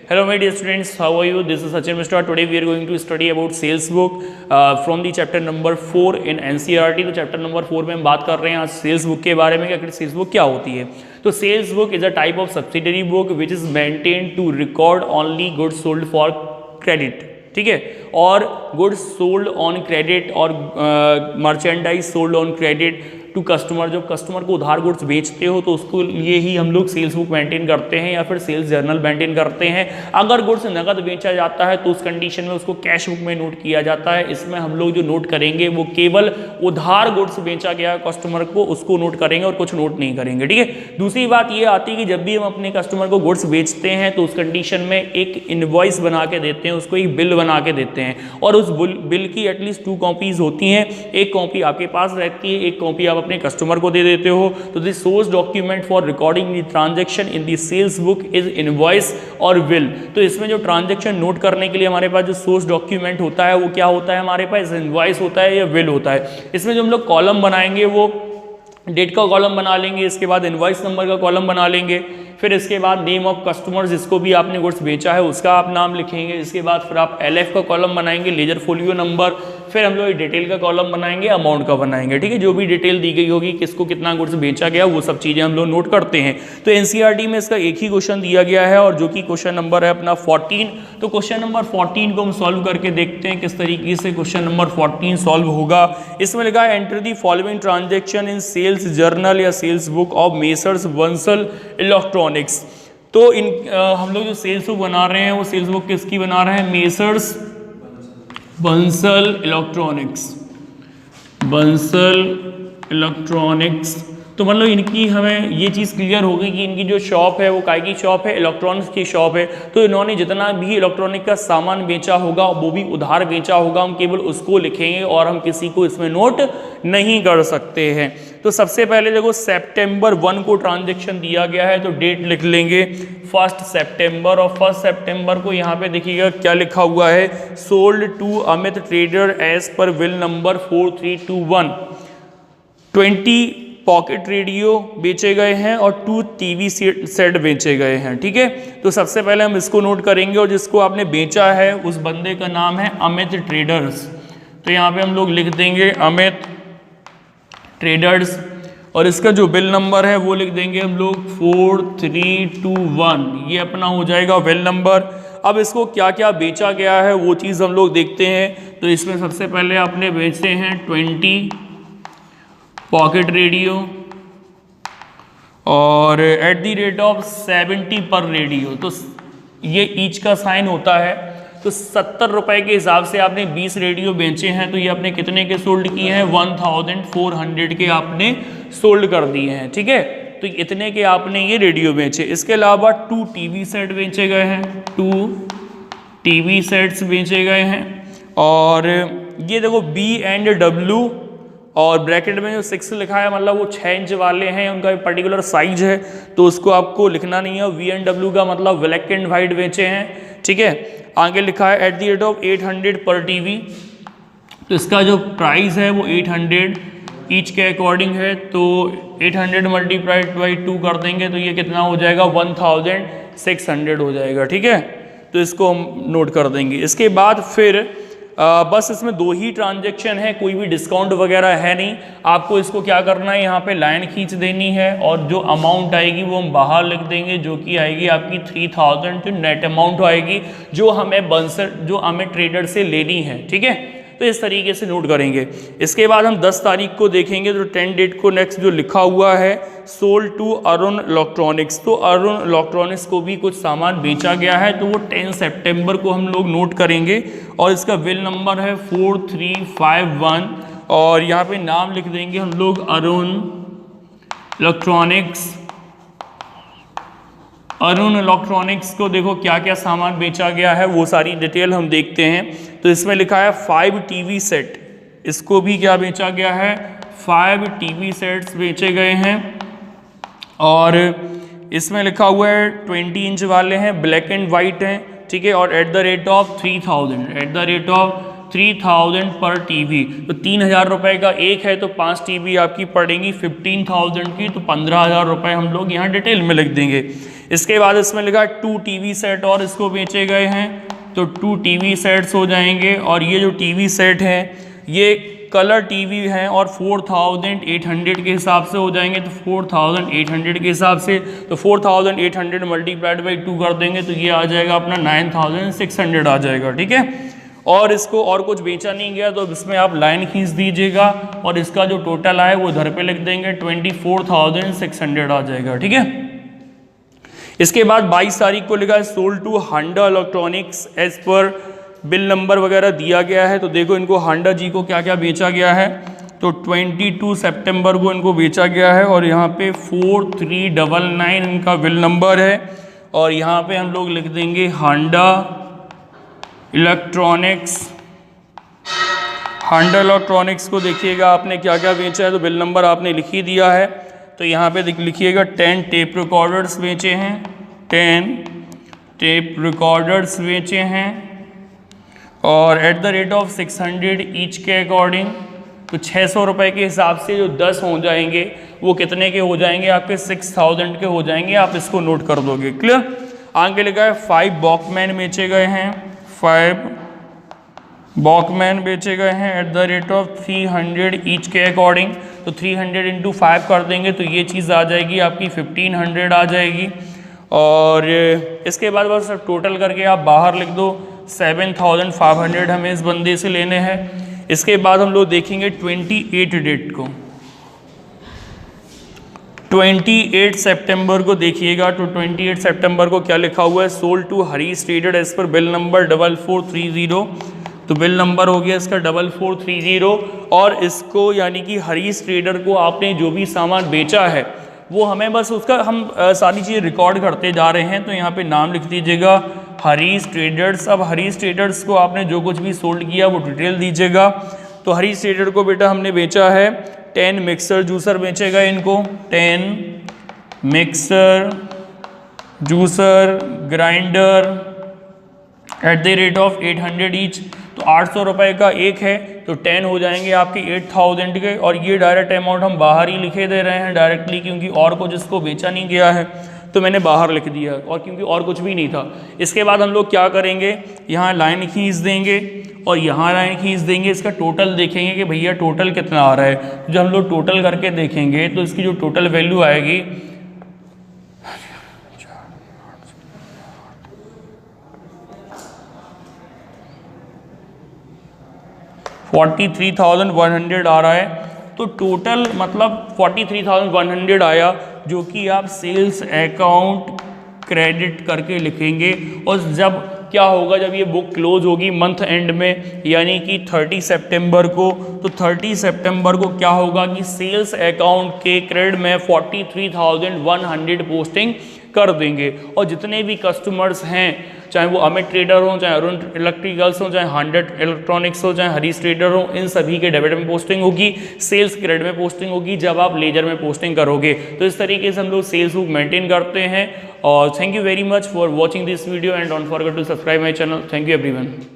Hello my dear students, how are you? This is Sachin Mishra. Today we are going to study about sales book from the chapter number 4 in NCERT. तो chapter number 4 में हम बात कर रहे हैं आज sales book के बारे में कि आखिर सेल्स बुक क्या होती है। तो sales book is a type of subsidiary book which is maintain to record only goods sold for credit, ठीक है, और गुड्स सोल्ड ऑन क्रेडिट और merchandise sold on credit to customer. जब कस्टमर को उधार गुड्स बेचते हो तो उसको लिए ही हम लोग सेल्स बुक मेंटेन करते हैं या फिर सेल्स जर्नल मेंटेन करते हैं। अगर गुड्स नगद बेचा जाता है तो उस कंडीशन में उसको कैश बुक में नोट किया जाता है। इसमें हम लोग जो नोट करेंगे वो केवल उधार गुड्स बेचा गया कस्टमर को उसको नोट करेंगे और कुछ नोट नहीं करेंगे, ठीक है। दूसरी बात ये आती है कि जब भी हम अपने कस्टमर को गुड्स बेचते हैं तो उस कंडीशन में एक इनवॉइस बना के देते हैं, उसको एक बिल बना के देते हैं और उस बिल की एटलीस्ट 2 कॉपीज होती हैं। एक कॉपी आपके पास रहती है, एक कॉपी आप अपने कस्टमर को दे देते हो। तो this source document for recording the transaction in the sales book is invoice और बिल। तो इसमें जो ट्रांजैक्शन नोट करने के लिए हमारे पास जो सोर्स डॉक्यूमेंट होता है वो क्या होता है, हमारे पास इनवॉइस होता है या बिल होता है। इसमें जो हम लोग कॉलम बनाएंगे वो डेट का कॉलम बना लेंगे, इसके बाद इनवॉइस नंबर का कॉलम बना लेंगे, फिर इसके बाद नेम ऑफ कस्टमर जिसको भी आपने गुड्स बेचा है उसका आप नाम लिखेंगे। इसके बाद फिर आप LF का कॉलम बनाएंगे, लेजर फोलियो नंबर, फिर हम लोग डिटेल का कॉलम बनाएंगे, अमाउंट का बनाएंगे, ठीक है। जो भी डिटेल दी गई होगी किसको कितना गुड्स बेचा गया वो सब चीज़ें हम लोग नोट करते हैं। तो NCERT में इसका एक ही क्वेश्चन दिया गया है और जो कि क्वेश्चन नंबर है अपना 14। तो क्वेश्चन नंबर 14 को हम सॉल्व करके देखते हैं किस तरीके से क्वेश्चन नंबर 14 सॉल्व होगा। इसमें लिखा है enter the following transaction in sales journal या sales book of Messrs Bansal electronics. तो हम लोग जो सेल्स बुक बना रहे हैं वो सेल्स बुक किसकी बना रहे हैं, messrs Bansal electronics, Bansal electronics. तो मतलब इनकी हमें ये चीज़ क्लियर होगी कि इनकी जो शॉप है वो काय की शॉप है, इलेक्ट्रॉनिक्स की शॉप है। तो इन्होंने जितना भी इलेक्ट्रॉनिक का सामान बेचा होगा वो भी उधार बेचा होगा, हम केवल उसको लिखेंगे और हम किसी को इसमें नोट नहीं कर सकते हैं। तो सबसे पहले देखो सितंबर 1 को ट्रांजैक्शन दिया गया है तो डेट लिख लेंगे 1 सितंबर और 1 सितंबर को यहाँ पे देखिएगा क्या लिखा हुआ है, sold to Amit trader as per bill number 4321 20 pocket radio बेचे गए हैं और 2 टीवी सेट बेचे गए हैं, ठीक है। तो सबसे पहले हम इसको नोट करेंगे और जिसको आपने बेचा है उस बंदे का नाम है अमित ट्रेडर्स। तो यहाँ पे हम लोग लिख देंगे अमित ट्रेडर्स और इसका जो बिल नंबर है वो लिख देंगे हम लोग 4321, ये अपना हो जाएगा बिल नंबर। अब इसको क्या क्या बेचा गया है वो चीज़ हम लोग देखते हैं। तो इसमें सबसे पहले आपने बेचे हैं 20 पॉकेट रेडियो और एट द रेट ऑफ 70 पर रेडियो। तो ये ईच का साइन होता है। तो 70 रुपए के हिसाब से आपने 20 रेडियो बेचे हैं तो ये आपने कितने के सोल्ड किए हैं, 1400 के आपने सोल्ड कर दिए हैं, ठीक है। तो इतने के आपने ये रेडियो बेचे। इसके अलावा 2 टीवी सेट बेचे गए हैं, 2 टीवी सेट्स बेचे गए हैं और ये देखो B&W और ब्रैकेट में जो 6 लिखा है मतलब वो 6 इंच वाले हैं, उनका एक पर्टिकुलर साइज है तो उसको आपको लिखना नहीं है। V&W का मतलब ब्लैक एंड वाइट बेचे हैं, ठीक है। आगे लिखा है एट द रेट ऑफ 800 पर टीवी। तो इसका जो प्राइस है वो 800 ईच के अकॉर्डिंग है। तो 800 मल्टीप्लाइड बाई 2 कर देंगे तो ये कितना हो जाएगा, 1600 हो जाएगा, ठीक है। तो इसको हम नोट कर देंगे। इसके बाद फिर बस इसमें 2 ही ट्रांजैक्शन है, कोई भी डिस्काउंट वगैरह है नहीं। आपको इसको क्या करना है, यहाँ पे लाइन खींच देनी है और जो अमाउंट आएगी वो हम बाहर लिख देंगे, जो कि आएगी आपकी 3000 जो नेट अमाउंट आएगी जो हमें ट्रेडर से लेनी है, ठीक है। तो इस तरीके से नोट करेंगे। इसके बाद हम 10 तारीख को देखेंगे तो 10 डेट को नेक्स्ट जो लिखा हुआ है सोल्ड टू अरुण इलेक्ट्रॉनिक्स। तो अरुण इलेक्ट्रॉनिक्स को भी कुछ सामान बेचा गया है तो वो 10 सितंबर को हम लोग नोट करेंगे और इसका बिल नंबर है 4351 और यहाँ पे नाम लिख देंगे हम लोग अरुण इलेक्ट्रॉनिक्स। अरुण इलेक्ट्रॉनिक्स को देखो क्या क्या सामान बेचा गया है वो सारी डिटेल हम देखते हैं। तो इसमें लिखा है 5 टीवी सेट, इसको भी क्या बेचा गया है, 5 टीवी सेट्स बेचे गए हैं और इसमें लिखा हुआ है 20 इंच वाले हैं, ब्लैक एंड वाइट हैं, ठीक है। और एट द रेट ऑफ 3000 पर टीवी। तो 3000 रुपये का एक है तो 5 टीवी आपकी पड़ेंगी 15,000 की, तो 15,000 रुपये हम लोग यहाँ डिटेल में लिख देंगे। इसके बाद इसमें लिखा 2 टीवी सेट और इसको बेचे गए हैं, तो 2 टीवी सेट्स हो जाएंगे। और ये जो टीवी सेट है ये कलर टीवी है और 4800 के हिसाब से हो जाएंगे, तो 4800 के हिसाब से, तो 4800 मल्टीप्लाइड बाई 2 कर देंगे तो ये आ जाएगा अपना 9600 आ जाएगा, ठीक है। और इसको और कुछ बेचा नहीं गया तो इसमें आप लाइन खींच दीजिएगा और इसका जो टोटल आए वो इधर पे लिख देंगे, 24600 आ जाएगा, ठीक है। इसके बाद 22 तारीख को लिखा है sold to Handa Electronics as per bill number वगैरह दिया गया है। तो देखो इनको हांडा जी को क्या क्या बेचा गया है, तो 22 सितंबर को इनको बेचा गया है और यहाँ पे 4399 इनका बिल नंबर है। और यहाँ पे हम लोग लिख देंगे हांडा इलेक्ट्रॉनिक्स। हांडा इलेक्ट्रॉनिक्स को देखिएगा आपने क्या क्या बेचा है, तो बिल नंबर आपने लिख ही दिया है। तो यहाँ पे लिखिएगा 10 टेप रिकॉर्डर्स बेचे हैं, 10 टेप रिकॉर्डर्स बेचे हैं और at the rate of 600 each के अकॉर्डिंग, तो 600 रुपये के हिसाब से जो 10 हो जाएंगे वो कितने के हो जाएंगे, आपके 6000 के हो जाएंगे। आप इसको नोट कर दोगे, क्लियर। आगे लिखा है 5 वॉकमैन बेचे गए हैं, 5 वॉकमैन बेचे गए हैं at the rate of 300 each के अकॉर्डिंग, तो 300 इंटू 5 कर देंगे तो ये चीज़ आ जाएगी आपकी 1500 आ जाएगी। और इसके बाद बस टोटल करके आप बाहर लिख दो, 7500 हमें इस बंदे से लेने हैं। इसके बाद हम लोग देखेंगे 28 डेट को, 28 सितंबर को देखिएगा। तो 28 सितंबर को क्या लिखा हुआ है, sold to Harish trader as per bill number 4430, तो बिल नंबर हो गया इसका 4430। और इसको यानी कि हरीश ट्रेडर को आपने जो भी सामान बेचा है वो हमें बस उसका हम सारी चीज़ें रिकॉर्ड करते जा रहे हैं। तो यहाँ पे नाम लिख दीजिएगा हरीश ट्रेडर्स। अब हरीश ट्रेडर्स को आपने जो कुछ भी सोल्ड किया वो डिटेल दीजिएगा। तो हरीश ट्रेडर को बेटा हमने बेचा है 10 मिक्सर जूसर बेचे गए इनको, 10 mixer juicer grinder at the rate of 800 each, तो 800 रुपये का एक है, तो 10 हो जाएंगे आपके 8000 के। और ये डायरेक्ट अमाउंट हम बाहर ही लिखे दे रहे हैं डायरेक्टली, क्योंकि और कुछ इसको बेचा नहीं गया है तो मैंने बाहर लिख दिया, और क्योंकि और कुछ भी नहीं था। इसके बाद हम लोग क्या करेंगे, यहाँ लाइन खींच देंगे और यहाँ लाइन खींच देंगे, इसका टोटल देखेंगे कि भैया टोटल कितना आ रहा है। जब हम लोग टोटल करके देखेंगे तो इसकी जो टोटल वैल्यू आएगी 43,100 आ रहा है। तो टोटल मतलब 43,100 आया, जो कि आप सेल्स अकाउंट क्रेडिट करके लिखेंगे। और जब क्या होगा, जब ये बुक क्लोज होगी मंथ एंड में यानी कि 30 सितंबर को, तो 30 सितंबर को क्या होगा कि सेल्स अकाउंट के क्रेडिट में 43,100 पोस्टिंग कर देंगे। और जितने भी कस्टमर्स हैं, चाहे वो अमित ट्रेडर हो, चाहे अरुण इलेक्ट्रिकल्स हो, चाहे 100 इलेक्ट्रॉनिक्स हो, चाहे हरीश ट्रेडर हो, इन सभी के डेबिट में पोस्टिंग होगी, सेल्स क्रेडिट में पोस्टिंग होगी जब आप लेजर में पोस्टिंग करोगे। तो इस तरीके से हम लोग सेल्स बुक मेंटेन करते हैं। और thank you very much for watching this video and don't forget to subscribe my channel. Thank you everyone.